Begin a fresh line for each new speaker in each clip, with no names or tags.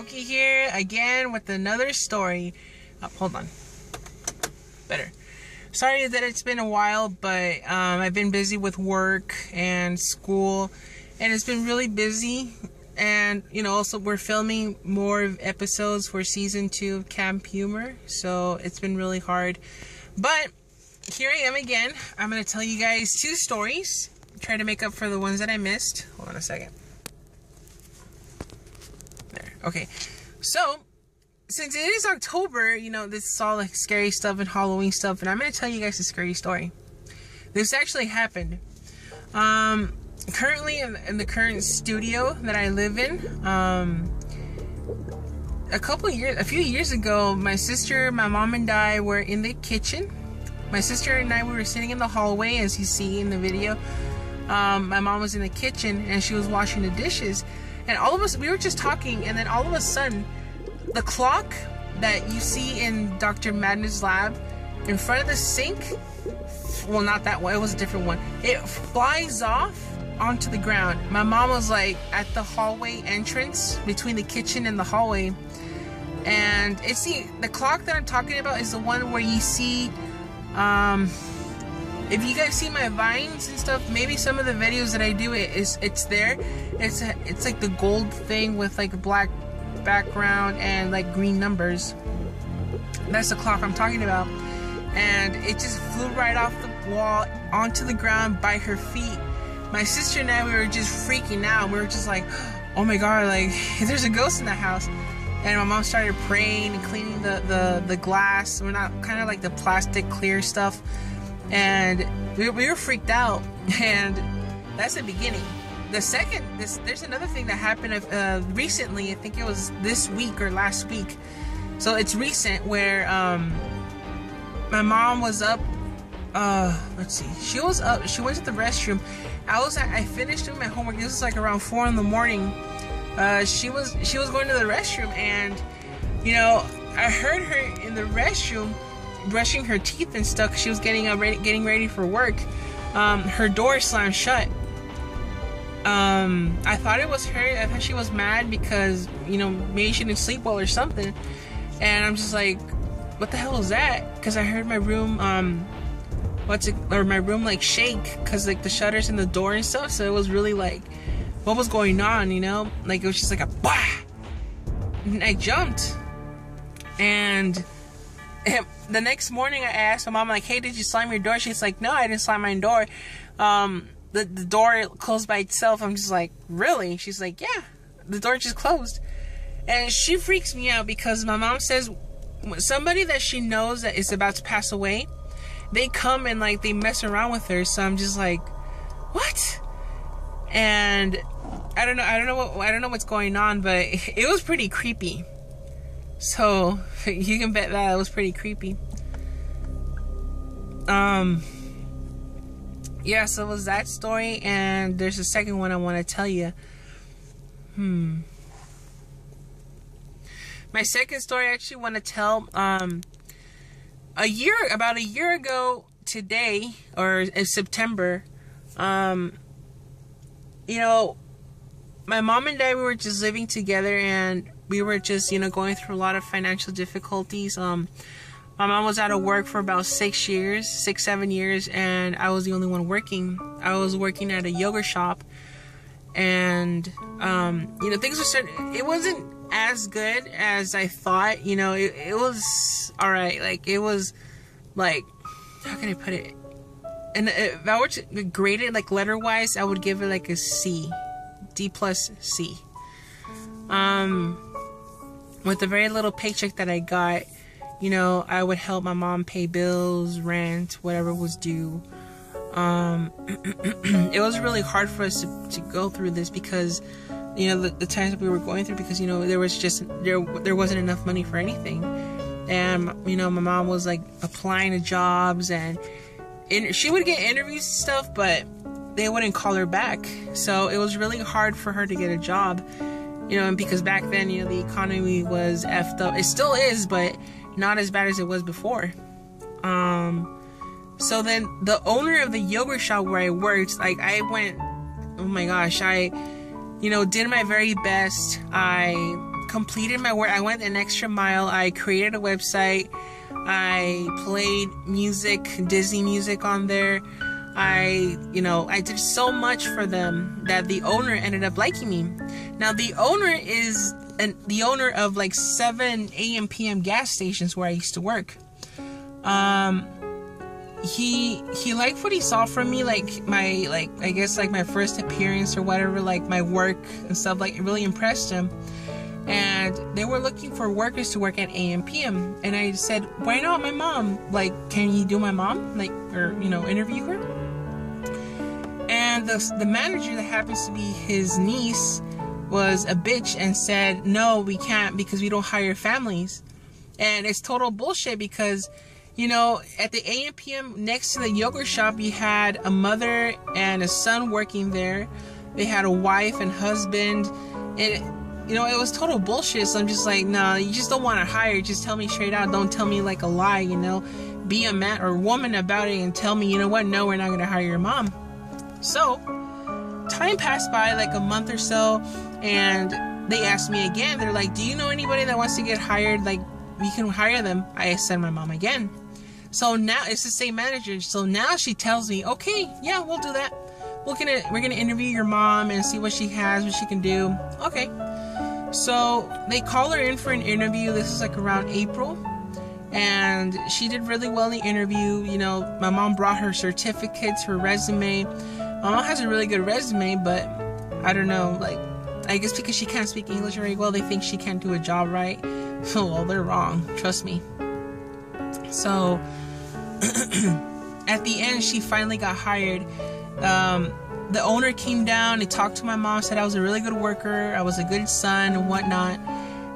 Here again with another story. Hold on. Better. Sorry that it's been a while, but I've been busy with work and school, and it's been really busy. And also we're filming more episodes for season 2 of Camp Humor, so it's been really hard. But here I am again. I'm gonna tell you guys 2 stories. Try to make up for the ones that I missed. Hold on a second. There. Okay. So, since it is October, this is all like scary stuff and Halloween stuff, and I'm going to tell you guys a scary story. This actually happened. Currently in the current studio that I live in, a few years ago, my sister, my mom, and I were in the kitchen. My sister and I, we were sitting in the hallway, as you see in the video. My mom was in the kitchen, and she was washing the dishes. And all of us, we were just talking, and then all of a sudden, the clock that you see in Dr. Madness' lab in front of the sink, well, not that one, it was a different one, it flies off onto the ground. My mom was like at the hallway entrance between the kitchen and the hallway, and it's the clock that I'm talking about is the one where you see, if you guys see my vines and stuff, maybe some of the videos that I do, it's there. It's like the gold thing with like a black background and like green numbers. That's the clock I'm talking about. And it just flew right off the wall onto the ground by her feet. My sister and I, we were just freaking out. We were just like, oh my god, like there's a ghost in the house. And my mom started praying and cleaning the glass. We're not kind of like the plastic clear stuff. And we were freaked out, and that's the beginning. The second, there's another thing that happened recently. I think it was this week or last week. So it's recent, where my mom was up. Let's see. She was up. She went to the restroom. I finished doing my homework. This was like around 4 in the morning. She was going to the restroom, and I heard her in the restroom brushing her teeth and stuff. She was getting ready for work. Her door slammed shut. I thought it was her. I thought she was mad because maybe she didn't sleep well or something. And I'm just like, what the hell is that? Because I heard my room my room like shake, because like the shutters in the door and stuff. So it was really like, what was going on? Like it was just like a bah. And I jumped, and the next morning I asked my mom, like, hey, did you slam your door? She's like, no, I didn't slam my door. The door closed by itself. I'm just like, really? She's like, yeah, the door just closed. And she freaks me out because my mom says somebody that she knows that is about to pass away, they come and like they mess around with her. So I'm just like, what? And I don't know what's going on, but it was pretty creepy. So you can bet that it was pretty creepy. Yeah, so it was that story, and there's a second one I want to tell you. My second story I actually want to tell, about a year ago today, or in September, my mom and I, we were just living together, and we were just, going through a lot of financial difficulties. My mom was out of work for about 7 years, and I was the only one working. I was working at a yoga shop, and, things were certain. It wasn't as good as I thought. It was alright. Like, it was, like, how can I put it? And if I were to grade it, like, letter-wise, I would give it, like, a C. D plus C. With the very little paycheck that I got, I would help my mom pay bills, rent, whatever was due. It was really hard for us to go through this because, the times that we were going through, because, there wasn't enough money for anything. And, my mom was like applying to jobs, and she would get interviews and stuff, but they wouldn't call her back. So it was really hard for her to get a job, and because back then, the economy was effed up. It still is, but, not as bad as it was before. So then the owner of the yogurt shop where I worked, like, I went, oh my gosh, I, you know, did my very best. I completed my work. I went an extra mile. I created a website. I played music, Disney music on there. I did so much for them that the owner ended up liking me. Now, the owner is the owner of like 7 a.m. p.m. gas stations where I used to work. He liked what he saw from me, like my, like, I guess like my first appearance or whatever, like my work and stuff, like it really impressed him. And they were looking for workers to work at AM PM. And I said, why not my mom? Like, can you do my mom? Like, or, you know, interview her? And the manager that happens to be his niece was a bitch and said, no, we can't because we don't hire families. And it's total bullshit because, you know, at the AM PM next to the yogurt shop, you had a mother and a son working there. They had a wife and husband. And, you know, it was total bullshit. So I'm just like, no, you just don't want to hire. Just tell me straight out. Don't tell me like a lie, you know. Be a man or woman about it and tell me, you know what, no, we're not going to hire your mom. So time passed by, like a month or so, and they asked me again. They're like, do you know anybody that wants to get hired? Like, we can hire them. I sent my mom again. So now it's the same manager. So now she tells me, okay, yeah, we'll do that. We're gonna interview your mom and see what she has, what she can do. Okay. So they call her in for an interview. This is like around April. And she did really well in the interview. You know, my mom brought her certificates, her resume. My mom has a really good resume, but I don't know, like, I guess because she can't speak English very well, they think she can't do a job right. Well, they're wrong. Trust me. So at the end, she finally got hired. The owner came down and talked to my mom, said I was a really good worker, I was a good son and whatnot.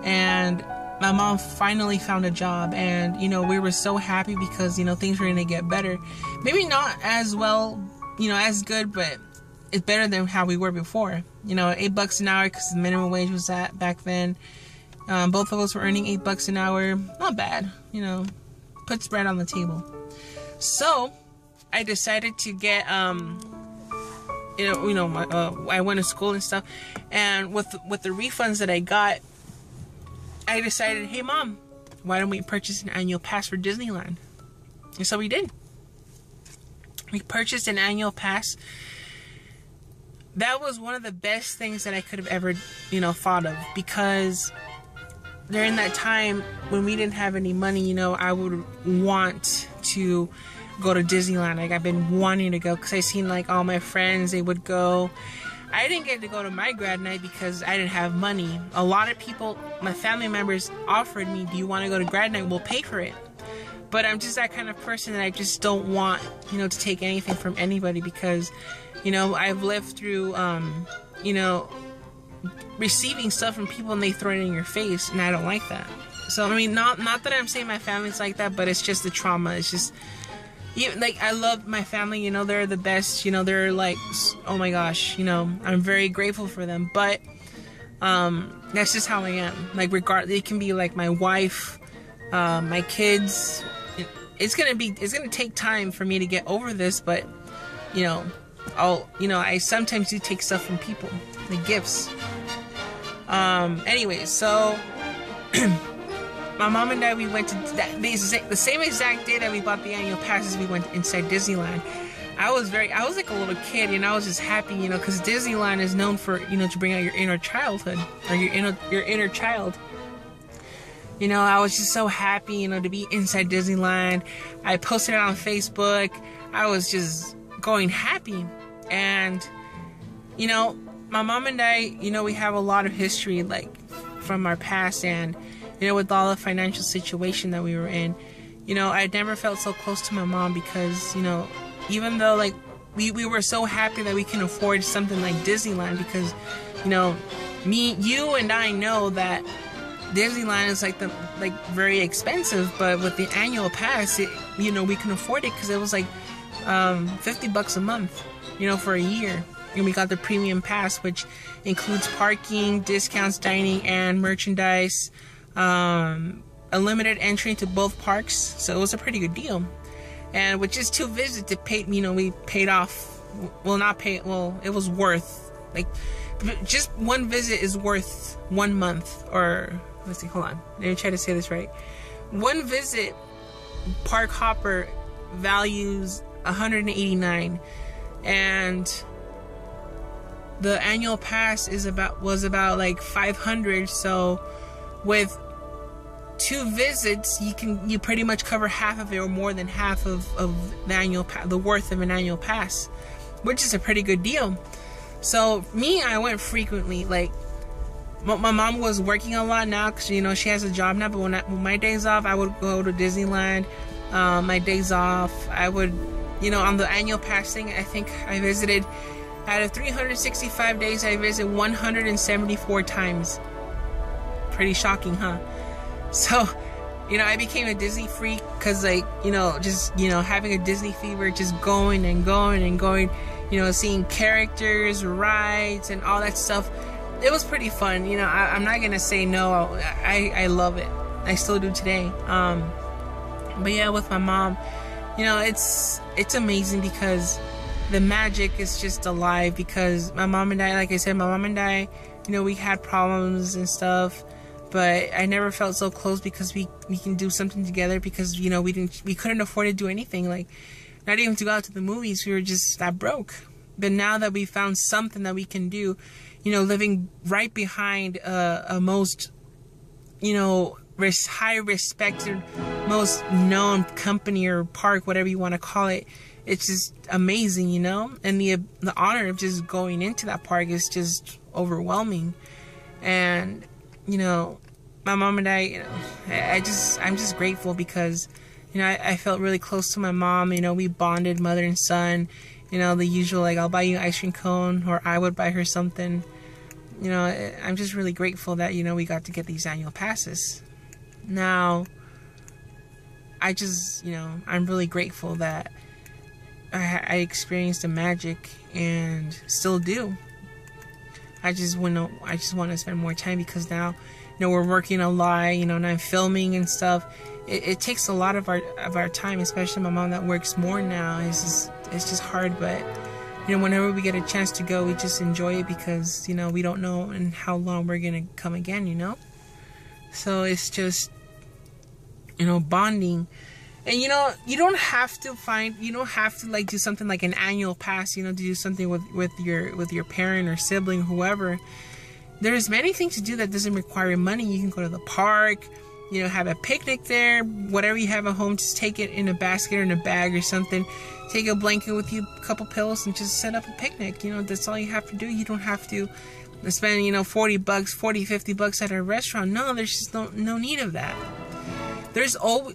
And my mom finally found a job, and, you know, we were so happy because, you know, things were going to get better. Maybe not as well, you know, as good, but it's better than how we were before. You know, $8 an hour because the minimum wage was that back then. Both of us were earning $8 an hour. Not bad, you know, puts bread on the table. So I decided to get, I went to school and stuff, and with the refunds that I got, I decided, hey mom, why don't we purchase an annual pass for Disneyland? And so we did. We purchased an annual pass. That was one of the best things that I could have ever, you know, thought of, because during that time when we didn't have any money, you know, I would want to go to Disneyland. Like, I've been wanting to go because I seen like all my friends, they would go. I didn't get to go to my grad night because I didn't have money. A lot of people, my family members, offered me, do you want to go to grad night? We'll pay for it. But I'm just that kind of person that I just don't want, you know, to take anything from anybody, because, you know, I've lived through, you know, receiving stuff from people and they throw it in your face, and I don't like that. So, I mean, not that I'm saying my family's like that, but it's just the trauma. It's just, like, I love my family, you know, they're the best, you know, they're like, oh my gosh, you know, I'm very grateful for them, but, that's just how I am. Like, it can be like my wife, my kids. It's gonna take time for me to get over this, but, you know, I sometimes do take stuff from people, like gifts. Anyways, so my mom and I, we went to the same exact day that we bought the annual passes. We went inside Disneyland. I was like a little kid, and I was just happy, you know, because Disneyland is known for, you know, to bring out your inner childhood, or your inner child. You know, I was just so happy, you know, to be inside Disneyland. I posted it on Facebook. I was just going happy. And, you know, my mom and I, you know, we have a lot of history, like, from our past, and, you know, with all the financial situation that we were in, you know, I never felt so close to my mom, because, you know, even though, like, we were so happy that we can afford something like Disneyland, because, you know, you and I know that Disneyland is like very expensive, but with the annual pass, you know, we can afford it, because it was like $50 a month, you know, for a year. And we got the premium pass, which includes parking, discounts, dining, and merchandise, a limited entry to both parks, so it was a pretty good deal. And with just 2 visits, it paid, we paid off. Well, not pay. Well, it was worth, like, just 1 visit is worth 1 month, or let's see, hold on, let me try to say this right. 1 visit, park hopper values $189, and the annual pass was about like $500. So with 2 visits, you pretty much cover half of it, or more than half of the worth of an annual pass, which is a pretty good deal. So me, I went frequently. Like, my mom was working a lot now because she has a job now. But when my days off, I would go to Disneyland. My days off, I would, on the annual pass thing, I think I visited, out of 365 days, I visited 174 times. Pretty shocking, huh? So, I became a Disney freak because, like, just, having a Disney fever, just going and going and going, seeing characters, rides, and all that stuff. It was pretty fun. I'm not going to say no. I love it. I still do today. But yeah, with my mom, it's amazing because the magic is just alive, because my mom and I, like I said, we had problems and stuff, but I never felt so close because we can do something together, because we couldn't afford to do anything, like not even to go out to the movies. We were just that broke. But now that we found something that we can do, living right behind a most high respected, most known company or park, whatever you want to call it, it's just amazing, and the honor of just going into that park is just overwhelming. And my mom and I, I'm just grateful because I felt really close to my mom. We bonded, mother and son. The usual, like, I'll buy you an ice cream cone, or I would buy her something. I'm just really grateful that we got to get these annual passes. Now, I just I'm really grateful that I experienced the magic and still do. I just want to spend more time, because now we're working a lot, and I'm filming and stuff. It takes a lot of our time, especially my mom that works more now. It's just hard, but whenever we get a chance to go, we just enjoy it, because we don't know in how long we're gonna come again. So it's just bonding. And you don't have to like do something like an annual pass, to do something with your parent or sibling, whoever. There's many things to do that doesn't require money. You can go to the park, have a picnic there, whatever you have at home, just take it in a basket or in a bag or something. Take a blanket with you, a couple pillows, and just set up a picnic. That's all you have to do. You don't have to spend, $40, $50 at a restaurant. No, there's just no need of that. There's always,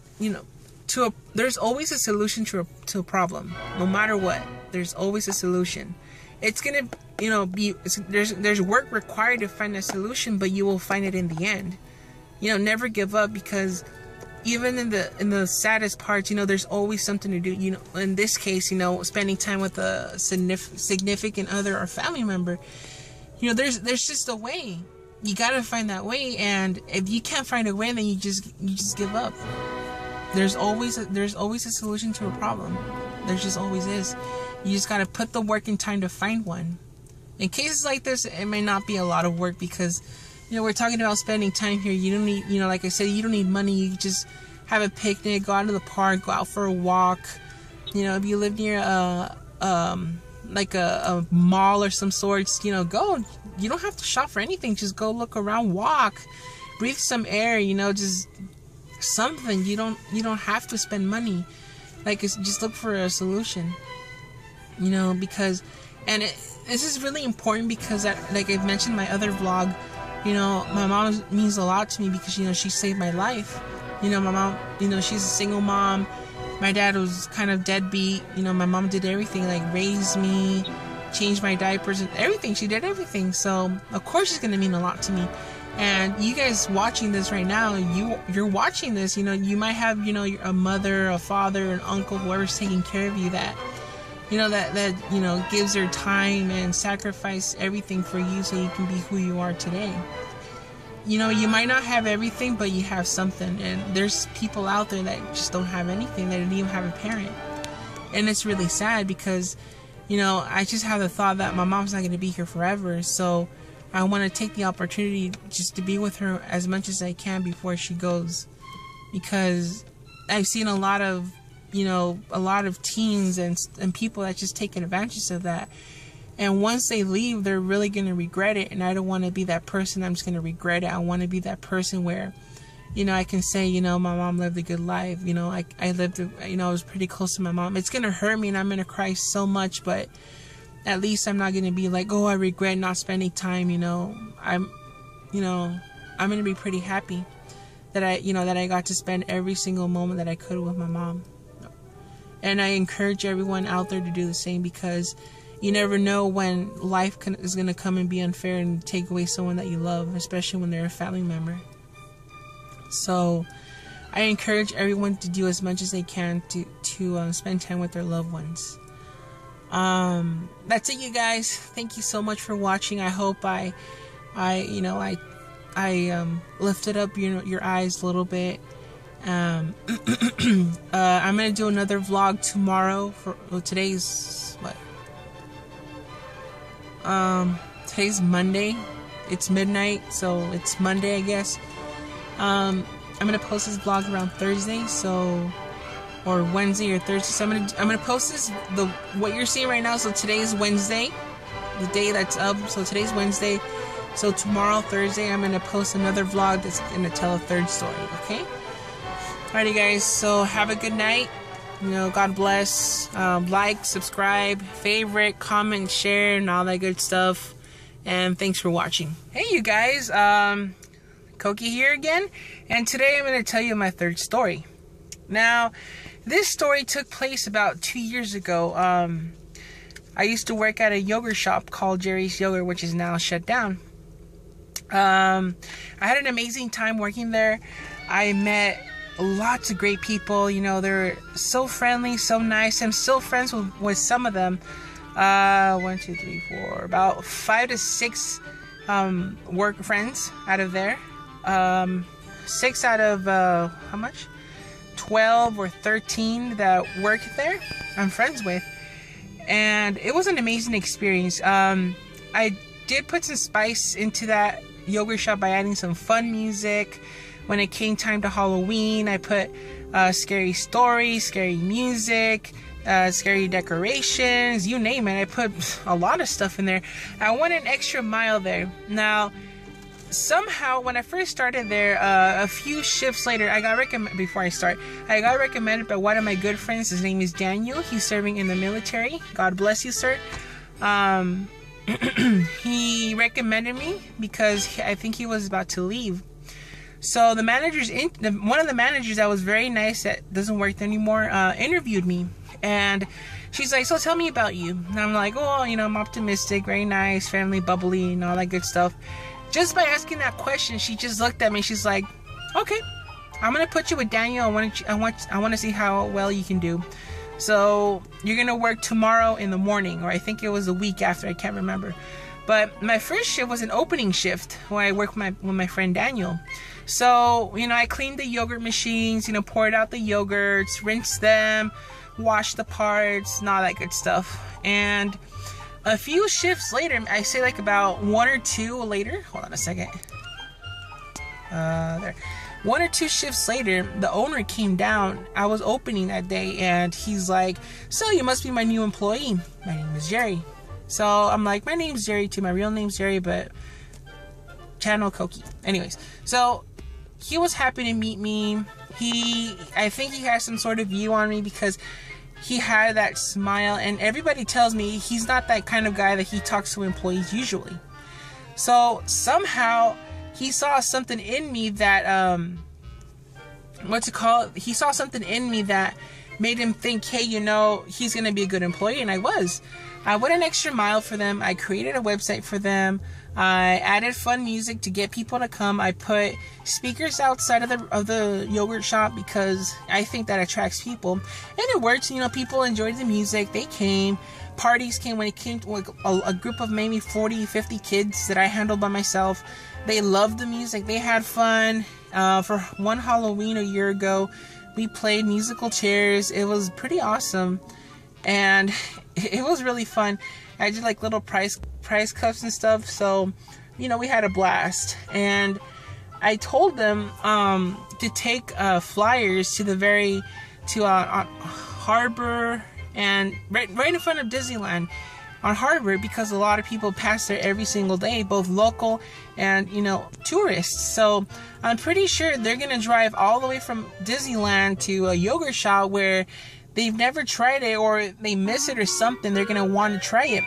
there's always a solution to a problem. No matter what, there's always a solution. It's gonna, there's work required to find a solution, but you will find it in the end. Never give up, because even in the saddest parts, there's always something to do. In this case, spending time with a significant other or family member, there's just a way. You gotta find that way, and if you can't find a way, then you just give up. There's always a solution to a problem. There just always is. You just gotta put the work and time to find one. In cases like this, it may not be a lot of work, because we're talking about spending time here. You don't need, like I said, you don't need money. You just have a picnic, go out to the park, go out for a walk. If you live near like a mall or some sorts, go. You don't have to shop for anything. Just go look around, walk, breathe some air. Just something. You don't have to spend money. Like, just look for a solution. Because, and this is really important, because like I've mentioned in my other vlog, my mom means a lot to me, because she saved my life. My mom, she's a single mom. My dad was kind of deadbeat. My mom did everything, like raised me, changed my diapers, and everything. She did everything. So of course it's gonna mean a lot to me. And you guys watching this right now, you're watching this. You might have a mother, a father, an uncle, whoever's taking care of you, that that gives their time and sacrifice everything for you, so you can be who you are today. you know, you might not have everything, but you have something. And there's people out there that just don't have anything. They don't even have a parent. And it's really sad because, you know, I just have the thought that my mom's not going to be here forever. So I want to take the opportunity just to be with her as much as I can before she goes. Because I've seen a lot of, you know, a lot of teens and people that just take advantage of that. And once they leave, they're really going to regret it. And I don't want to be that person. I'm just going to regret it. I want to be that person where, you know, I can say, you know, my mom lived a good life. You know, I lived, you know, I was pretty close to my mom. It's going to hurt me and I'm going to cry so much. But at least I'm not going to be like, oh, I regret not spending time. You know, I'm going to be pretty happy that I got to spend every single moment that I could with my mom. And I encourage everyone out there to do the same, because you never know when life is going to come and be unfair and take away someone that you love, especially when they're a family member. So I encourage everyone to do as much as they can to spend time with their loved ones. That's it, you guys. Thank you so much for watching. I hope I lifted up your eyes a little bit. I'm gonna do another vlog tomorrow. Today's what? Today's Monday. It's midnight, so it's Monday, I guess. I'm gonna post this vlog around Thursday, or Wednesday or Thursday. So I'm gonna post this what you're seeing right now. So today is Wednesday, the day that's up. So today's Wednesday. So tomorrow, Thursday, I'm gonna post another vlog that's gonna tell a third story. Okay. Alrighty, guys. So have a good night. You know, God bless. Like, subscribe, favorite, comment, share, and all that good stuff. And thanks for watching. Hey, you guys. Koki here again. And today I'm going to tell you my third story. Now, this story took place about 2 years ago. I used to work at a yogurt shop called Jerry's Yogurt, which is now shut down. I had an amazing time working there. I met lots of great people. You know, they're so friendly, so nice. I'm still friends with some of them. 1, 2, 3, 4, about 5 to 6 work friends out of there. 6 out of how much? 12 or 13 that work there I'm friends with. And it was an amazing experience. I did put some spice into that yogurt shop by adding some fun music. When it came time to Halloween, I put scary stories, scary music, scary decorations, you name it. I put a lot of stuff in there. I went an extra mile there. Now, somehow, when I first started there, a few shifts later, I got recommended by one of my good friends. His name is Daniel. He's serving in the military. God bless you, sir. He recommended me because I think he was about to leave. So the one of the managers that was very nice, that doesn't work there anymore, interviewed me. And she's like, so tell me about you. And I'm like, oh, you know, I'm optimistic, very nice, family, bubbly, and all that good stuff. Just by asking that question, she just looked at me. She's like, okay, I'm going to put you with Daniel. I want to see how well you can do. So you're going to work tomorrow in the morning, or I think it was a week after, I can't remember. But my first shift was an opening shift where I worked with my friend Daniel. So, you know, I cleaned the yogurt machines, you know, poured out the yogurts, rinsed them, washed the parts, and all that good stuff. And a few shifts later, I say like about 1 or 2 later, hold on a second. There. 1 or 2 shifts later, the owner came down. I was opening that day, and he's like, so you must be my new employee. My name is Jerry. So I'm like, my name's Jerry too. My real name's Jerry, but channel Koki. Anyways, so he was happy to meet me. I think he has some sort of view on me because he had that smile, and everybody tells me he's not that kind of guy that he talks to employees usually. So somehow he saw something in me that he saw something in me that made him think, hey, you know, he's gonna be a good employee. And I went an extra mile for them. I created a website for them. I added fun music to get people to come. I put speakers outside of the yogurt shop because I think that attracts people, and it works. You know, people enjoyed the music. They came. Parties came when it came to like a group of maybe 40, 50 kids that I handled by myself. They loved the music. They had fun. For one Halloween a year ago, we played musical chairs. It was pretty awesome, and it was really fun. I did like little prize cups and stuff. So, you know, we had a blast. And I told them to take flyers to Harbor, and right in front of Disneyland on Harbor, because a lot of people pass there every single day, both local and, you know, tourists. So I'm pretty sure they're gonna drive all the way from Disneyland to a yogurt shop where they've never tried it, or they miss it or something. They're gonna want to try it.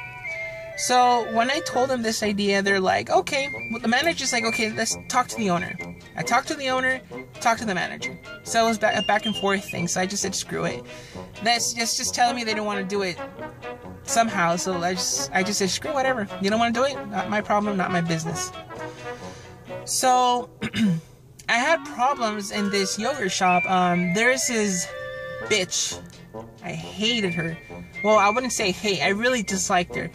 So when I told them this idea, they're like, okay. Well, the manager's like, okay, let's talk to the owner. I talked to the owner, talked to the manager. So it was a back and forth thing. So I just said, screw it. That's just telling me they don't want to do it somehow. So I just said, screw whatever. You don't want to do it? Not my problem, not my business. So I had problems in this yogurt shop. There's this bitch. I hated her. Well, I wouldn't say hate. I really disliked her.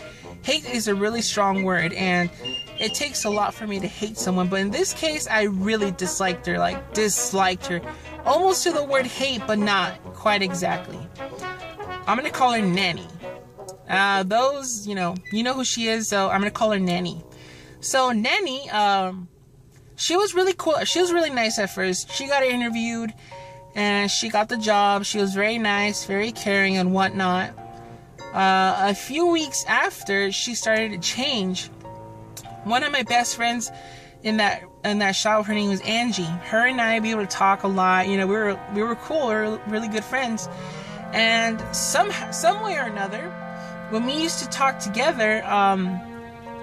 Hate is a really strong word, and it takes a lot for me to hate someone. But in this case, I really disliked her. Like, disliked her. Almost to the word hate, but not quite exactly. I'm going to call her Nanny. Those, you know who she is, so I'm going to call her Nanny. So, Nanny, she was really cool. She was really nice at first. She got interviewed, and she got the job. She was very nice, very caring, and whatnot. A few weeks after, she started to change. One of my best friends in that shop, her name was Angie. Her and I, we would talk a lot. You know, we were cool. We were really good friends. And some way or another, when we used to talk together,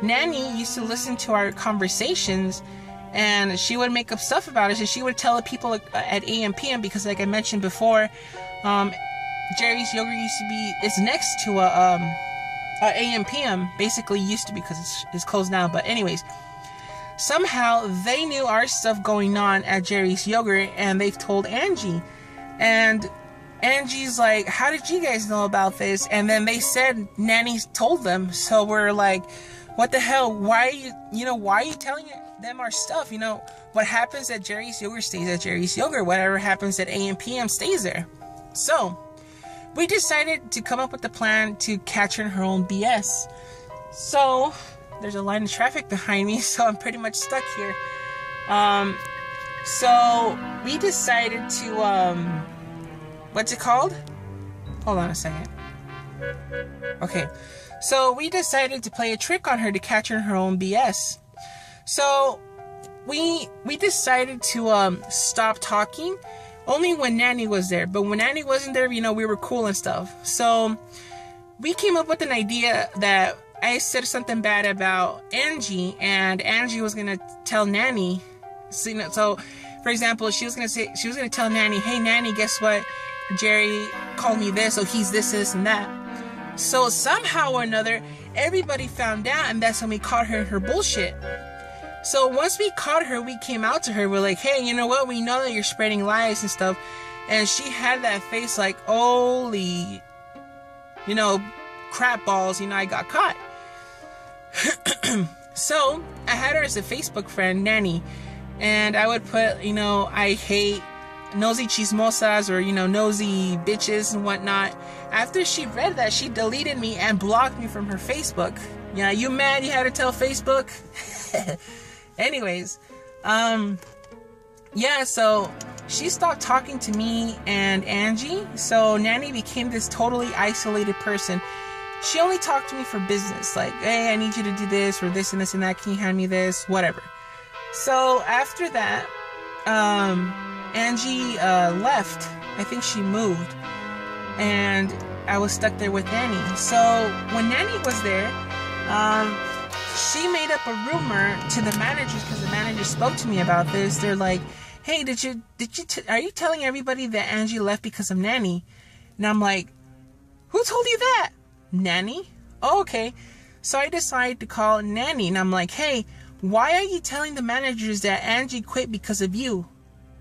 Nanny used to listen to our conversations, and she would make up stuff about us, and she would tell the people at AM PM, because like I mentioned before, Jerry's Yogurt it's next to a AM PM, basically used to be, because it's closed now. But anyways, somehow they knew our stuff going on at Jerry's Yogurt, and they've told Angie. And Angie's like, how did you guys know about this? And then they said Nanny told them. So we're like, what the hell? Why are you telling them our stuff? You know, what happens at Jerry's Yogurt stays at Jerry's Yogurt. Whatever happens at AM PM stays there. So we decided to come up with the plan to catch her in her own BS. So there's a line of traffic behind me, so I'm pretty much stuck here. So we decided to, what's it called? Hold on a second. Okay. So we decided to play a trick on her to catch her in her own BS. So we decided to stop talking only when Nanny was there. But when Nanny wasn't there, you know, we were cool and stuff. So we came up with an idea that I said something bad about Angie, and Angie was gonna tell Nanny. So for example, she was gonna tell Nanny, hey Nanny, guess what? Jerry called me this, so he's this, and that. So somehow or another, everybody found out, and that's when we caught her in her bullshit. So once we caught her, we came out to her. We're like, hey, you know what? We know that you're spreading lies and stuff. And she had that face like, holy, you know, crap balls, you know, I got caught. So I had her as a Facebook friend, Nanny. And I would put, you know, I hate nosy chismosas, or, you know, nosy bitches and whatnot. After she read that, she deleted me and blocked me from her Facebook. Yeah, you mad you had to tell Facebook? Anyways, yeah, so she stopped talking to me and Angie. So Nanny became this totally isolated person. She only talked to me for business, like, hey, I need you to do this, or this and this and that. Can you hand me this? Whatever. So after that, Angie left. I think she moved, and I was stuck there with Nanny. So when Nanny was there, she made up a rumor to the managers, because the manager spoke to me about this. They're like, hey, are you telling everybody that Angie left because of Nanny? And I'm like, who told you that? Nanny? Oh, okay. So I decided to call Nanny, and I'm like, hey, why are you telling the managers that Angie quit because of you?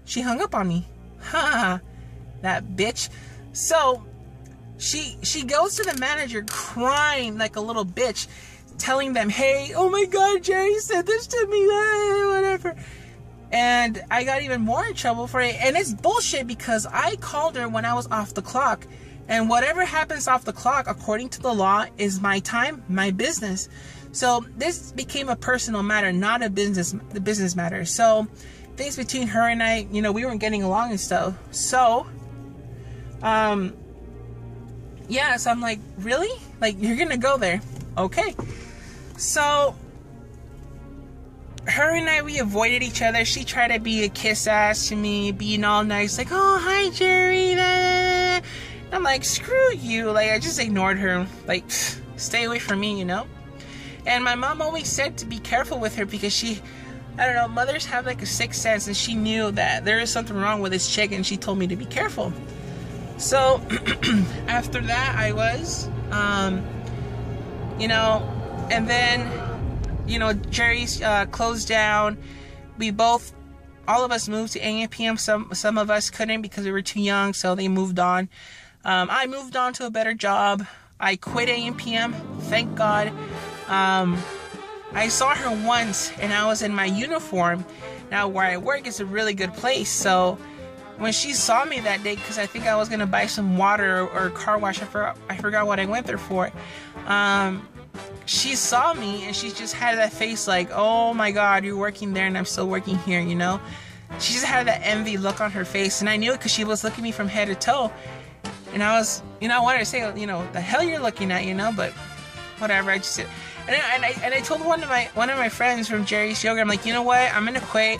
She hung up on me. Ha, that bitch. So she goes to the manager crying like a little bitch. telling them, hey, oh my God, Jerry said this to me, whatever. And I got even more in trouble for it. And it's bullshit because I called her when I was off the clock. And whatever happens off the clock, according to the law, is my time, my business. So this became a personal matter, not a business matter. So things between her and I, you know, we weren't getting along and stuff. So, yeah, so I'm like, really? Like, you're gonna go there? Okay. So her and I, we avoided each other. She tried to be a kiss ass to me, being all nice, like, oh, hi, Jerry. I'm like, screw you. Like, I just ignored her. Like, stay away from me, you know? And my mom always said to be careful with her because she, I don't know, mothers have like a sixth sense, and she knew that there is something wrong with this chick, and she told me to be careful. So after that, I was, you know, and then, you know, Jerry's closed down. We both, all of us moved to AMPM. Some of us couldn't because we were too young, so they moved on. I moved on to a better job. I quit AMPM, thank God. I saw her once, and I was in my uniform. Now, where I work is a really good place, so when she saw me that day, because I think I was going to buy some water or car wash, I forgot what I went there for, she saw me, and she just had that face like, oh my God, you're working there, and I'm still working here, you know? She just had that envy look on her face, and I knew it because she was looking at me from head to toe, and I was, you know, I wanted to say, you know, the hell you're looking at, you know, but whatever, I just said. And I told one of my friends from Jerry's Yoga, I'm like, you know what? I'm gonna quit.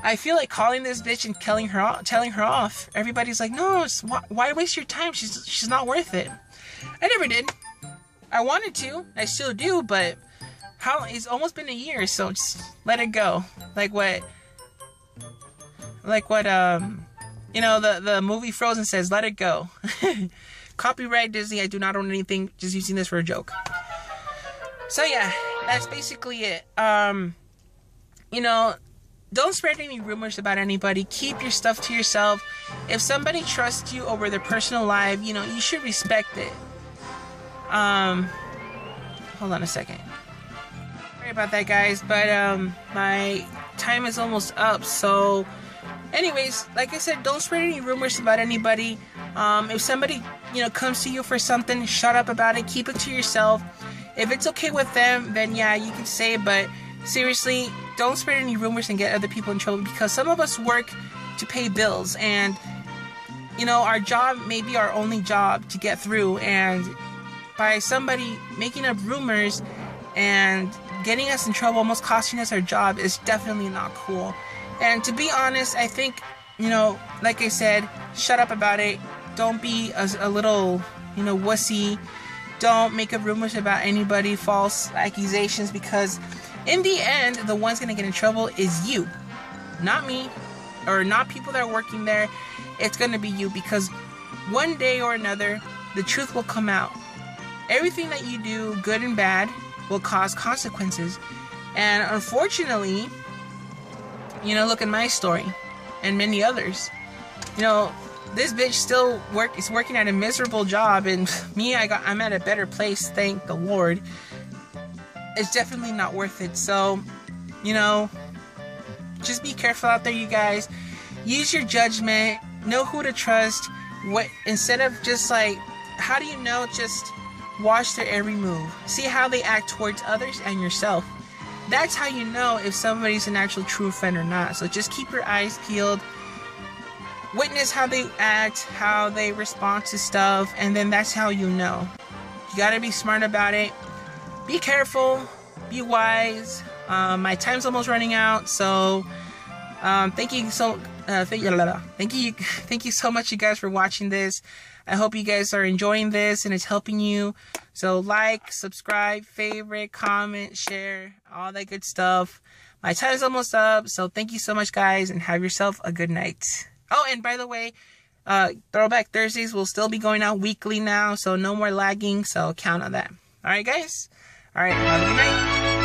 I feel like calling this bitch and telling her off. Everybody's like, no, why waste your time? She's not worth it. I never did. I wanted to. I still do, but it's almost been a year, so just let it go. Like what you know, the movie Frozen says, let it go. Copyright Disney. I do not own anything. Just using this for a joke. So yeah, that's basically it. You know, don't spread any rumors about anybody. Keep your stuff to yourself. If somebody trusts you over their personal life, you know, you should respect it. Hold on a second. Sorry about that, guys, but my time is almost up. So anyways, like I said, don't spread any rumors about anybody. If somebody, you know, comes to you for something, shut up about it. Keep it to yourself. If it's okay with them, then yeah, you can say it, but seriously, don't spread any rumors and get other people in trouble, because some of us work to pay bills, and, you know, our job may be our only job to get through, and by somebody making up rumors and getting us in trouble, almost costing us our job, is definitely not cool. And to be honest, I think, you know, like I said, shut up about it. Don't be a little, you know, wussy. Don't make up rumors about anybody, false accusations, because in the end, the one's going to get in trouble is you. Not me, or not people that are working there. It's going to be you, because one day or another, the truth will come out. Everything that you do, good and bad, will cause consequences. And unfortunately, you know, look at my story and many others. You know, this bitch still is working at a miserable job, and me, I'm at a better place, thank the Lord. It's definitely not worth it. So, you know, just be careful out there, you guys. Use your judgment. Know who to trust. Instead of just like, how do you know? Just watch their every move. See how they act towards others and yourself. That's how you know if somebody's an actual true friend or not. So just keep your eyes peeled. Witness how they act, how they respond to stuff, and then that's how you know. You gotta be smart about it. Be careful. Be wise. My time's almost running out, so thank you so much, you guys, for watching this. I hope you guys are enjoying this and it's helping you. So like, subscribe, favorite, comment, share, all that good stuff. My time's almost up, so thank you so much, guys, and have yourself a good night. Oh, and by the way, Throwback Thursdays will still be going out weekly now, so no more lagging, so count on that. Alright, guys? Alright, have a good night.